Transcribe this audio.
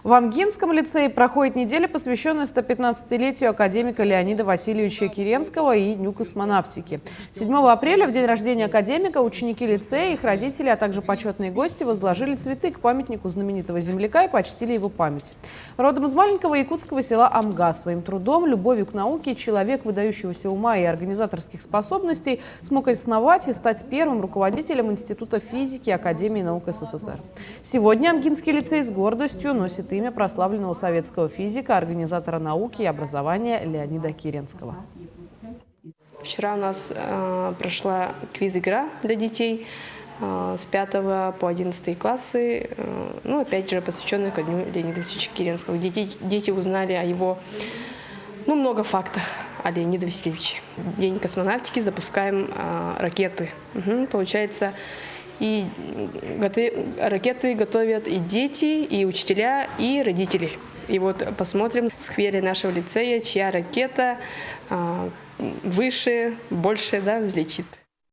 В Амгинском лицее проходит неделя, посвященная 115-летию академика Леонида Васильевича Киренского и Дню космонавтики. 7 апреля, в день рождения академика, ученики лицея, их родители, а также почетные гости возложили цветы к памятнику знаменитого земляка и почтили его память. Родом из маленького якутского села Амга, своим трудом, любовью к науке, человек выдающегося ума и организаторских способностей смог основать и стать первым руководителем Института физики Академии наук СССР. Сегодня Амгинский лицей с гордостью носит имя прославленного советского физика, организатора науки и образования Леонида Киренского. Вчера у нас прошла квиз-игра для детей с 5 по 11 классы, опять же, посвященная ко дню Леонида Васильевича Киренского. Дети узнали о его, много фактов о Леониде Васильевиче. День космонавтики, запускаем ракеты. Получается, и ракеты готовят и дети, и учителя, и родители. И вот посмотрим в сквере нашего лицея, чья ракета выше, больше взлетит.